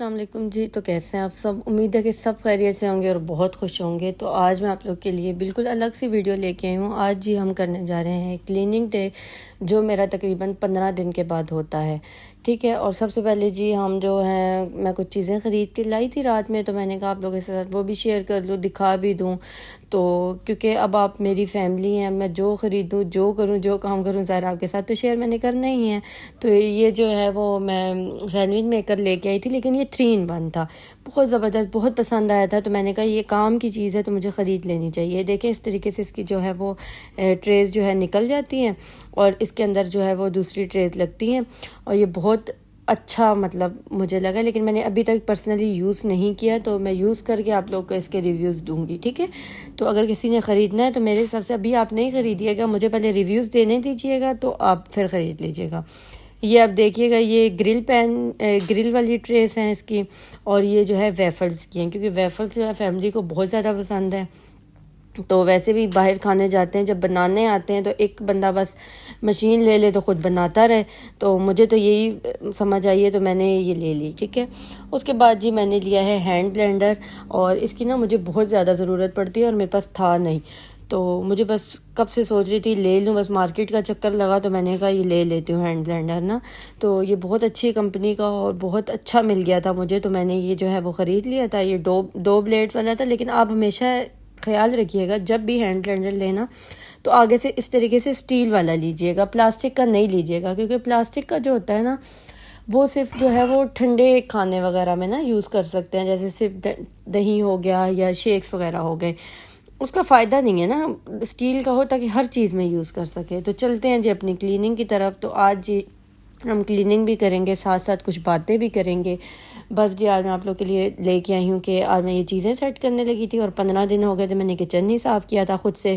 السلام علیکم جی. تو کیسے ہیں آپ سب؟ امید ہے کہ سب خیریت سے ہوں گے اور بہت خوش ہوں گے. تو آج میں آپ لوگ کے لیے بالکل الگ سی ویڈیو لے کے آئی ہوں. آج جی ہم کرنے جا رہے ہیں کلیننگ ڈے، جو میرا تقریباً 15 دن کے بعد ہوتا ہے. ٹھیک ہے. اور سب سے پہلے جی ہم جو ہیں، میں کچھ چیزیں خرید کے لائی تھی رات میں، تو میں نے کہا آپ لوگوں کے ساتھ وہ بھی شیئر کر لوں، دکھا بھی دوں. تو کیونکہ اب آپ میری فیملی ہیں، میں جو خریدوں، جو کروں، جو کام کروں، ظاہر آپ کے ساتھ تو شیئر میں نے کرنا ہی ہے. تو یہ جو ہے وہ میں سینڈوچ میکر لے کے آئی تھی، لیکن یہ 3 in 1 تھا. بہت زبردست، بہت پسند آیا تھا. تو میں نے کہا یہ کام کی چیز ہے تو مجھے خرید لینی چاہیے. دیکھیں اس طریقے سے اس کی جو ہے وہ ٹریز جو ہے نکل جاتی ہیں، اور اس کے اندر جو ہے وہ دوسری ٹریز لگتی ہیں. اور یہ بہت اچھا مطلب مجھے لگا، لیکن میں نے ابھی تک پرسنلی یوز نہیں کیا، تو میں یوز کر کے آپ لوگ کو اس کے ریویوز دوں گی. ٹھیک ہے. تو اگر کسی نے خریدنا ہے تو میرے حساب سے ابھی آپ نہیں خریدیے گا، مجھے پہلے ریویوز دینے دیجیے گا تو آپ پھر خرید لیجیے گا. یہ آپ دیکھیے گا، یہ گرل والی ٹریس ہیں اس کی، اور یہ جو ہے ویفلز کی ہیں، کیونکہ ویفلز جو ہے فیملی کو بہت زیادہ پسند ہے. تو ویسے بھی باہر کھانے جاتے ہیں، جب بنانے آتے ہیں تو ایک بندہ بس مشین لے لے تو خود بناتا رہے. تو مجھے تو یہی سمجھ آئی ہے، تو میں نے یہ لے لی. ٹھیک ہے. اس کے بعد جی میں نے لیا ہے ہینڈ بلینڈر، اور اس کی نا مجھے بہت زیادہ ضرورت پڑتی ہے اور میرے پاس تھا نہیں. تو مجھے بس کب سے سوچ رہی تھی لے لوں، بس مارکیٹ کا چکر لگا تو میں نے کہا یہ لے لیتی ہوں ہینڈ بلینڈر نا. تو یہ بہت اچھی کمپنی کا اور بہت اچھا مل گیا تھا مجھے، تو میں نے یہ جو ہے وہ خرید لیا تھا. یہ دو بلیڈز والا تھا. لیکن آپ ہمیشہ خیال رکھیے گا جب بھی ہینڈ بلینڈر لینا تو آگے سے اس طریقے سے اسٹیل والا لیجئے گا، پلاسٹک کا نہیں لیجئے گا. کیونکہ پلاسٹک کا جو ہوتا ہے نا، وہ صرف جو ہے وہ ٹھنڈے کھانے وغیرہ میں نا یوز کر سکتے ہیں، جیسے صرف دہی ہو گیا یا شیکس وغیرہ ہو گئے. اس کا فائدہ نہیں ہے نا. اسٹیل کا ہو تاکہ ہر چیز میں یوز کر سکے. تو چلتے ہیں جی اپنی کلیننگ کی طرف. تو آج جی ہم کلیننگ بھی کریں گے، ساتھ ساتھ کچھ باتیں بھی کریں گے. بس جی آج میں آپ لوگ کے لیے لے کے آئی ہوں کہ آج میں یہ چیزیں سیٹ کرنے لگی تھی، اور 15 دن ہو گئے تھے میں نے کچن نہیں صاف کیا تھا خود سے.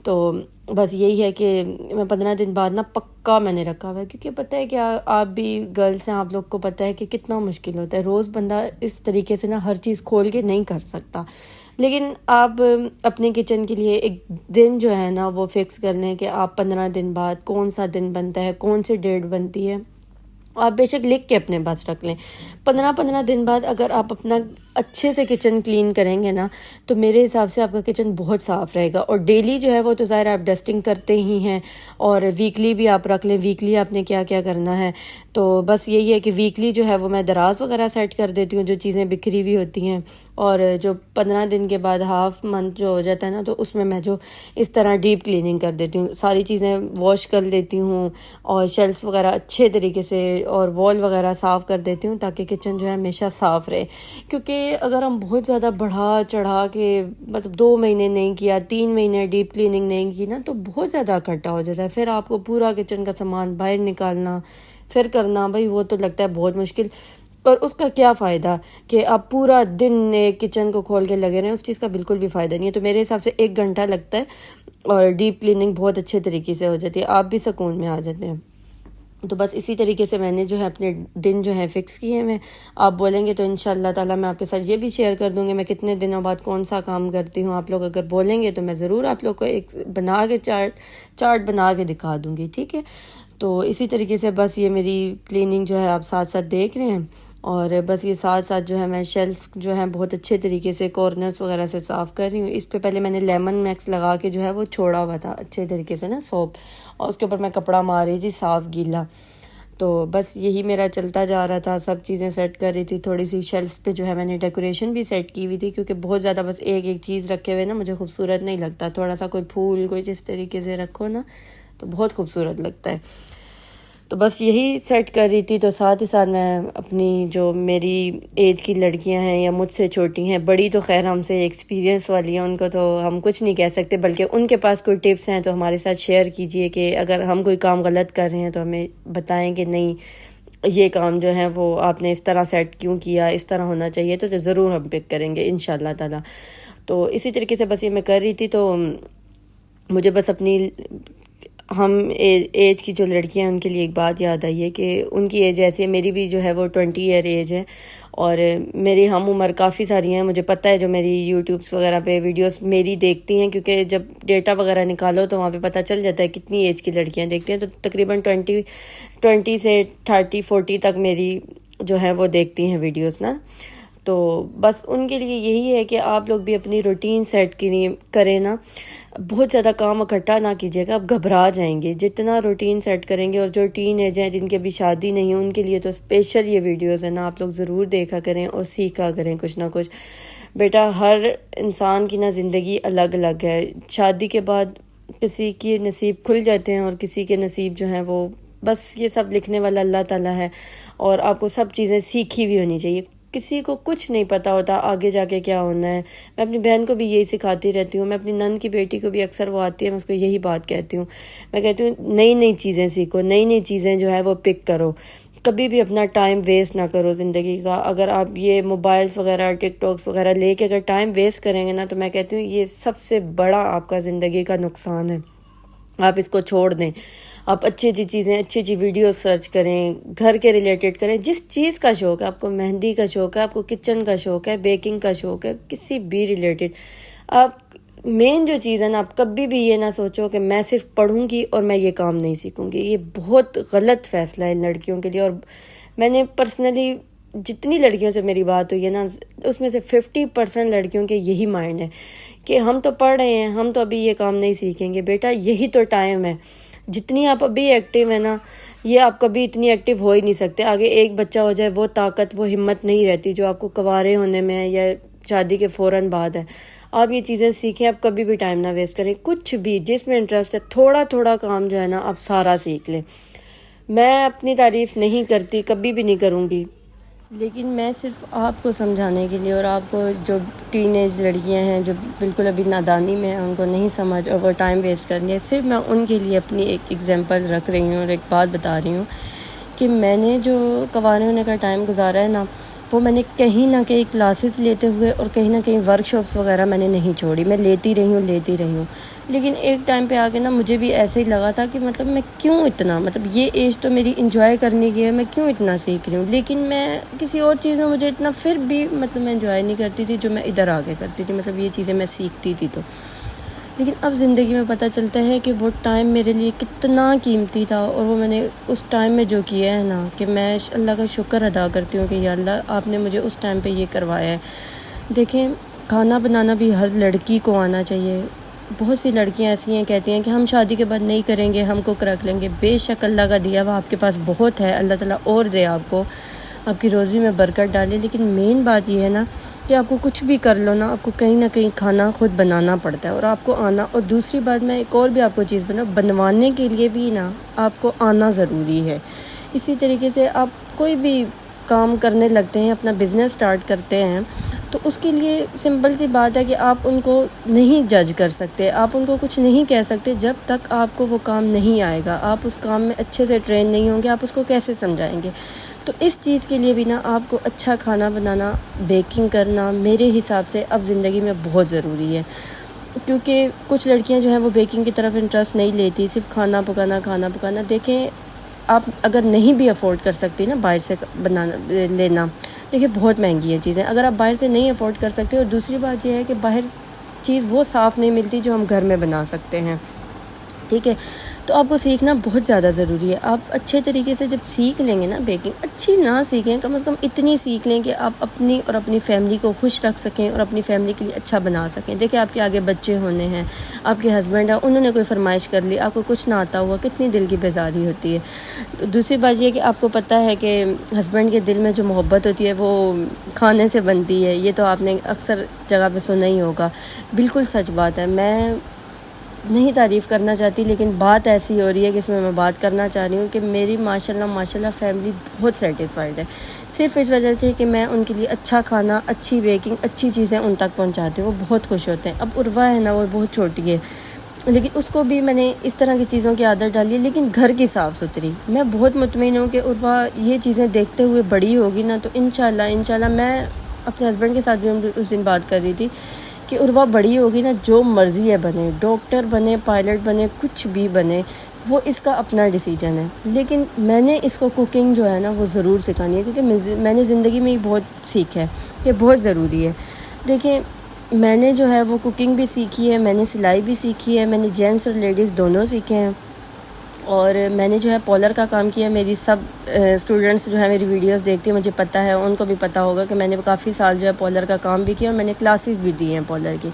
تو بس یہی ہے کہ میں 15 دن بعد نا پکا میں نے رکھا ہوا ہے. کیونکہ پتہ ہے کیا، آپ بھی گرلس ہیں، آپ لوگ کو پتہ ہے کہ کتنا مشکل ہوتا ہے. روز بندہ اس طریقے سے نا ہر چیز کھول کے نہیں کر سکتا. لیکن آپ اپنے کچن کے لیے ایک دن جو ہے نا وہ فکس کر لیں کہ آپ 15 دن بعد کون سا دن بنتا ہے، کون سی ڈیٹ بنتی ہے. آپ بے شک لکھ کے اپنے پاس رکھ لیں. 15 دن بعد اگر آپ اپنا اچھے سے کچن کلین کریں گے نا، تو میرے حساب سے آپ کا کچن بہت صاف رہے گا. اور ڈیلی جو ہے وہ تو ظاہر آپ ڈسٹنگ کرتے ہی ہیں، اور ویکلی بھی آپ رکھ لیں ویکلی آپ نے کیا کیا کرنا ہے. تو بس یہی ہے کہ ویکلی جو ہے وہ میں دراز وغیرہ سیٹ کر دیتی ہوں، جو چیزیں بکھری ہوئی ہوتی ہیں. اور جو 15 دن کے بعد ہاف منتھ جو ہو جاتا ہے نا، تو اس میں جو اس طرح ڈیپ کلیننگ کر دیتی ہوں، ساری چیزیں واش کر لیتی ہوں، اور شیلفس وغیرہ اچھے طریقے سے اور وال وغیرہ صاف کر دیتی ہوں، تاکہ کچن جو ہے ہمیشہ صاف رہے. کیونکہ اگر ہم بہت زیادہ بڑھا چڑھا کے مطلب 2 مہینے نہیں کیا، 3 مہینے ڈیپ کلیننگ نہیں کی نا، تو بہت زیادہ اکٹھا ہو جاتا ہے. پھر آپ کو پورا کچن کا سامان باہر نکالنا پھر کرنا، بھائی وہ تو لگتا ہے بہت مشکل. اور اس کا کیا فائدہ کہ آپ پورا دن کچن کو کھول کے لگے رہیں، اس چیز کا بالکل بھی فائدہ نہیں ہے. تو میرے حساب سے 1 گھنٹہ لگتا ہے اور ڈیپ کلیننگ بہت اچھے طریقے سے ہو جاتی ہے، آپ بھی سکون میں آ جاتے ہیں. تو بس اسی طریقے سے میں نے جو ہے اپنے دن جو ہے فکس کیے ہیں. آپ بولیں گے تو انشاءاللہ تعالیٰ میں آپ کے ساتھ یہ بھی شیئر کر دوں گی میں کتنے دنوں بعد کون سا کام کرتی ہوں. آپ لوگ اگر بولیں گے تو میں ضرور آپ لوگ کو ایک بنا کے چارٹ بنا کے دکھا دوں گی. ٹھیک ہے. تو اسی طریقے سے بس یہ میری کلیننگ جو ہے آپ ساتھ ساتھ دیکھ رہے ہیں. اور بس یہ ساتھ ساتھ جو ہے میں شیلفس جو ہیں بہت اچھے طریقے سے کارنرز وغیرہ سے صاف کر رہی ہوں. اس پہ پہلے میں نے لیمن میکس لگا کے جو ہے وہ چھوڑا ہوا تھا اچھے طریقے سے نا سوپ، اور اس کے اوپر میں کپڑا مار رہی تھی صاف گیلا. تو بس یہی میرا چلتا جا رہا تھا، سب چیزیں سیٹ کر رہی تھی. تھوڑی سی شیلفس پہ جو ہے میں نے ڈیکوریشن بھی سیٹ کی ہوئی تھی، کیونکہ بہت زیادہ بس ایک چیز رکھے ہوئے نا مجھے خوبصورت نہیں لگتا. تھوڑا سا کوئی پھول کوئی جس طریقے سے رکھو نا تو بہت خوبصورت لگتا ہے. تو بس یہی سیٹ کر رہی تھی. تو ساتھ ہی ساتھ میں اپنی جو میری ایج کی لڑکیاں ہیں یا مجھ سے چھوٹی ہیں، بڑی تو خیر ہم سے ایکسپیرینس والی ہیں، ان کو تو ہم کچھ نہیں کہہ سکتے، بلکہ ان کے پاس کوئی ٹپس ہیں تو ہمارے ساتھ شیئر کیجئے کہ اگر ہم کوئی کام غلط کر رہے ہیں تو ہمیں بتائیں کہ نہیں یہ کام جو ہے وہ آپ نے اس طرح سیٹ کیوں کیا، اس طرح ہونا چاہیے. تو ضرور ہم پک کریں گے انشاءاللہ تعالیٰ. تو اسی طریقے سے بس یہ میں کر رہی تھی. تو مجھے بس اپنی ہم ایج کی جو لڑکیاں ہیں ان کے لیے ایک بات یاد آئی ہے کہ ان کی ایج ایسی ہے، میری بھی جو ہے وہ 20 ایئر ایج ہے، اور میری ہم عمر کافی ساری ہیں. مجھے پتہ ہے جو میری یوٹیوبس وغیرہ پہ ویڈیوز میری دیکھتی ہیں، کیونکہ جب ڈیٹا وغیرہ نکالو تو وہاں پہ پتہ چل جاتا ہے کتنی ایج کی لڑکیاں دیکھتی ہیں. تو تقریباً 20 سے 30 40 تک میری جو ہے وہ دیکھتی ہیں ویڈیوز نا، تو بس ان کے لیے یہی ہے کہ آپ لوگ بھی اپنی روٹین سیٹ کریں نا، بہت زیادہ کام اکٹھا نہ کیجیے گا، آپ گھبرا جائیں گے جتنا روٹین سیٹ کریں گے۔ اور جو ٹین ایج ہیں جن کی ابھی شادی نہیں ہے ان کے لیے تو اسپیشل یہ ویڈیوز ہیں نا، آپ لوگ ضرور دیکھا کریں اور سیکھا کریں کچھ نہ کچھ۔ بیٹا ہر انسان کی نا زندگی الگ الگ ہے، شادی کے بعد کسی کے نصیب کھل جاتے ہیں اور کسی کے نصیب جو ہیں وہ بس، یہ سب لکھنے والا اللہ تعالیٰ ہے، اور آپ کو سب چیزیں سیکھی بھی ہونی چاہیے۔ کسی کو کچھ نہیں پتہ ہوتا آگے جا کے کیا ہونا ہے۔ میں اپنی بہن کو بھی یہی سکھاتی رہتی ہوں، میں اپنی نند کی بیٹی کو بھی اکثر وہ آتی ہے میں اس کو یہی بات کہتی ہوں، میں کہتی ہوں نئی نئی چیزیں سیکھو، نئی نئی چیزیں جو ہے وہ پک کرو، کبھی بھی اپنا ٹائم ویسٹ نہ کرو زندگی کا۔ اگر آپ یہ موبائلس وغیرہ ٹک ٹاکس وغیرہ لے کے اگر ٹائم ویسٹ کریں گے نا، تو میں کہتی ہوں یہ سب سے بڑا آپ کا زندگی کا نقصان ہے۔ آپ اس کو چھوڑ دیں، آپ اچھی اچھی چیزیں، اچھی اچھی ویڈیوز سرچ کریں، گھر کے ریلیٹڈ کریں، جس چیز کا شوق ہے آپ کو، مہندی کا شوق ہے آپ کو، کچن کا شوق ہے، بیکنگ کا شوق ہے، کسی بھی ریلیٹڈ آپ، مین جو چیز ہے نا، آپ کبھی بھی یہ نہ سوچو کہ میں صرف پڑھوں گی اور میں یہ کام نہیں سیکھوں گی، یہ بہت غلط فیصلہ ہے لڑکیوں کے لیے۔ اور میں نے پرسنلی جتنی لڑکیوں سے میری بات ہوئی ہے نا، اس میں سے 50% لڑکیوں کے یہی مائنڈ ہے کہ ہم تو پڑھ رہے ہیں، ہم تو ابھی یہ کام نہیں سیکھیں گے۔ بیٹا یہی تو ٹائم ہے، جتنی آپ ابھی ایکٹیو ہیں نا، یہ آپ کبھی اتنی ایکٹیو ہو ہی نہیں سکتے۔ آگے ایک بچہ ہو جائے وہ طاقت، وہ ہمت نہیں رہتی جو آپ کو کنوارے ہونے میں ہے یا شادی کے فوراً بعد ہے۔ آپ یہ چیزیں سیکھیں، آپ کبھی بھی ٹائم نہ ویسٹ کریں، کچھ بھی جس میں انٹرسٹ ہے تھوڑا تھوڑا کام جو ہے نا آپ سارا سیکھ لیں۔ میں اپنی تعریف نہیں کرتی، کبھی بھی نہیں کروں گی، لیکن میں صرف آپ کو سمجھانے کے لیے، اور آپ کو جو ٹین ایج لڑکیاں ہیں جو بالکل ابھی نادانی میں ہیں، ان کو نہیں سمجھ اور وہ ٹائم ویسٹ کر رہی ہیں، صرف میں ان کے لیے اپنی ایک ایگزامپل رکھ رہی ہوں اور ایک بات بتا رہی ہوں کہ میں نے جو کنوارے ہونے کا ٹائم گزارا ہے نا، وہ میں نے کہیں نہ کہیں کلاسز لیتے ہوئے اور کہیں نہ کہیں ورک شاپس وغیرہ میں نے نہیں چھوڑی، میں لیتی رہی ہوں۔ لیکن ایک ٹائم پہ آگے نا مجھے بھی ایسے ہی لگا تھا کہ مطلب میں کیوں اتنا، مطلب یہ ایج تو میری انجوائے کرنے کی ہے، میں کیوں اتنا سیکھ رہی ہوں، لیکن میں کسی اور چیز میں مجھے اتنا پھر بھی مطلب میں انجوائے نہیں کرتی تھی جو میں ادھر آگے کرتی تھی، مطلب یہ چیزیں میں سیکھتی تھی تو۔ لیکن اب زندگی میں پتہ چلتا ہے کہ وہ ٹائم میرے لیے کتنا قیمتی تھا، اور وہ میں نے اس ٹائم میں جو کیا ہے نا، کہ میں اللہ کا شکر ادا کرتی ہوں کہ یا اللہ آپ نے مجھے اس ٹائم پہ یہ کروایا ہے۔ دیکھیں کھانا بنانا بھی ہر لڑکی کو آنا چاہیے۔ بہت سی لڑکیاں ایسی ہیں کہتی ہیں کہ ہم شادی کے بعد نہیں کریں گے، ہم کوک رکھ لیں گے۔ بے شک اللہ کا دیا ہوا آپ کے پاس بہت ہے، اللہ تعالیٰ اور دے آپ کو، آپ کی روزی میں برکت ڈالے، لیکن مین بات یہ ہے نا کہ آپ کو کچھ بھی کر لو نا، آپ کو کہیں نہ کہیں کھانا خود بنانا پڑتا ہے اور آپ کو آنا۔ اور دوسری بات میں ایک اور بھی آپ کو چیز بنوانے کے لیے بھی نا آپ کو آنا ضروری ہے۔ اسی طریقے سے آپ کوئی بھی کام کرنے لگتے ہیں، اپنا بزنس سٹارٹ کرتے ہیں، تو اس کے لیے سمپل سی بات ہے کہ آپ ان کو نہیں جج کر سکتے، آپ ان کو کچھ نہیں کہہ سکتے جب تک آپ کو وہ کام نہیں آئے گا، آپ اس کام میں اچھے سے ٹرین نہیں ہوں گے، آپ اس کو کیسے سمجھائیں گے۔ تو اس چیز کے لیے بھی نا آپ کو اچھا کھانا بنانا، بیکنگ کرنا میرے حساب سے اب زندگی میں بہت ضروری ہے، کیونکہ کچھ لڑکیاں جو ہیں وہ بیکنگ کی طرف انٹرسٹ نہیں لیتی، صرف کھانا پکانا۔ دیکھیں آپ اگر نہیں بھی افورڈ کر سکتی نا باہر سے لینا، دیکھیں بہت مہنگی ہے چیزیں، اگر آپ باہر سے نہیں افورڈ کر سکتے، اور دوسری بات یہ ہے کہ باہر چیز وہ صاف نہیں ملتی جو ہم گھر میں بنا سکتے ہیں، ٹھیک ہے۔ تو آپ کو سیکھنا بہت زیادہ ضروری ہے۔ آپ اچھے طریقے سے جب سیکھ لیں گے نا بیکنگ، اچھی نہ سیکھیں، کم از کم اتنی سیکھ لیں کہ آپ اپنی اور اپنی فیملی کو خوش رکھ سکیں اور اپنی فیملی کے لیے اچھا بنا سکیں۔ دیکھیں آپ کے آگے بچے ہونے ہیں، آپ کے ہسبینڈ ہیں، انہوں نے کوئی فرمائش کر لی، آپ کو کچھ نہ آتا ہوا، کتنی دل کی بیزاری ہوتی ہے۔ دوسری بات یہ ہے کہ آپ کو پتہ ہے کہ ہسبینڈ کے دل میں جو محبت ہوتی ہے وہ کھانے سے بنتی ہے، یہ تو آپ نے اکثر جگہ پہ سنا ہی ہوگا، بالکل سچ بات ہے۔ میں نہیں تعریف کرنا چاہتی، لیکن بات ایسی ہو رہی ہے کہ اس میں بات کرنا چاہ رہی ہوں کہ میری ماشاءاللہ فیملی بہت سیٹسفائیڈ ہے، صرف اس وجہ سے کہ میں ان کے لیے اچھا کھانا، اچھی بیکنگ، اچھی چیزیں ان تک پہنچاتی ہوں، وہ بہت خوش ہوتے ہیں۔ اب عروہ ہے نا، وہ بہت چھوٹی ہے، لیکن اس کو بھی میں نے اس طرح کی چیزوں کی عادت ڈالی ہے، لیکن گھر کی صاف ستھری۔ میں بہت مطمئن ہوں کہ عروہ یہ چیزیں دیکھتے ہوئے بڑی ہوگی نا، تو انشاءاللہ میں اپنے ہسبینڈ کے ساتھ بھی اس دن بات کر رہی تھی کہ عروہ بڑی ہوگی نا، جو مرضی ہے بنے، ڈاکٹر بنے، پائلٹ بنے، کچھ بھی بنے، وہ اس کا اپنا ڈیسیجن ہے، لیکن میں نے اس کو کوکنگ جو ہے نا وہ ضرور سکھانی ہے، کیونکہ میں نے زندگی میں ہی بہت سیکھا ہے کہ بہت ضروری ہے۔ دیکھیں میں نے جو ہے وہ کوکنگ بھی سیکھی ہے، میں نے سلائی بھی سیکھی ہے، میں نے جینٹس اور لیڈیز دونوں سیکھے ہیں، اور میں نے جو ہے پولر کا کام کیا. میری سب اسٹوڈنٹس جو ہے میری ویڈیوز دیکھتے ہیں, مجھے پتہ ہے, ان کو بھی پتہ ہوگا کہ میں نے کافی سال جو ہے پولر کا کام بھی کیا اور میں نے کلاسز بھی دی ہیں پولر کی.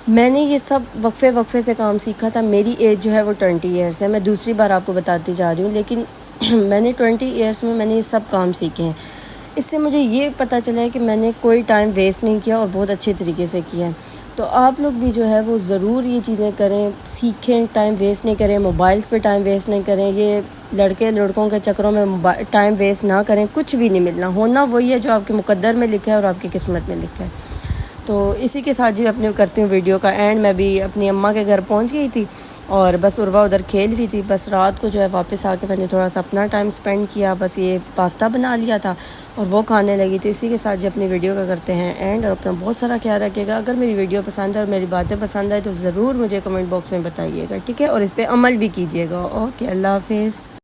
میں نے یہ سب وقفے سے کام سیکھا تھا. میری ایج جو ہے وہ 20 ایئرس ہے. میں دوسری بار آپ کو بتاتی جا رہی ہوں, لیکن میں نے 20 ایئرس میں نے یہ سب کام سیکھے ہیں. اس سے مجھے یہ پتہ چلا ہے کہ میں نے کوئی ٹائم ویسٹ نہیں کیا اور بہت اچھے طریقے سے کیا ہے. تو آپ لوگ بھی جو ہے وہ ضرور یہ چیزیں کریں, سیکھیں, ٹائم ویسٹ نہیں کریں, موبائلز پہ ٹائم ویسٹ نہیں کریں. یہ لڑکوں کے چکروں میں ٹائم ویسٹ نہ کریں. کچھ بھی نہیں ملنا, ہونا وہی ہے جو آپ کے مقدر میں لکھا ہے اور آپ کی قسمت میں لکھا ہے. تو اسی کے ساتھ جی اپنے کرتی ہوں ویڈیو کا اینڈ. میں بھی اپنی اماں کے گھر پہنچ گئی تھی اور بس عروہ ادھر کھیل رہی تھی. بس رات کو جو ہے واپس آ کے میں نے تھوڑا سا اپنا ٹائم سپینڈ کیا. بس یہ پاستا بنا لیا تھا اور وہ کھانے لگی. تو اسی کے ساتھ جو اپنی ویڈیو کا کرتے ہیں اینڈ, اور اپنا بہت سارا خیال رکھیے گا. اگر میری ویڈیو پسند ہے اور میری باتیں پسند آئے تو ضرور مجھے کمنٹ باکس میں بتائیے گا, ٹھیک ہے, اور اس پہ عمل بھی کیجیے گا. اوکے, اللہ حافظ.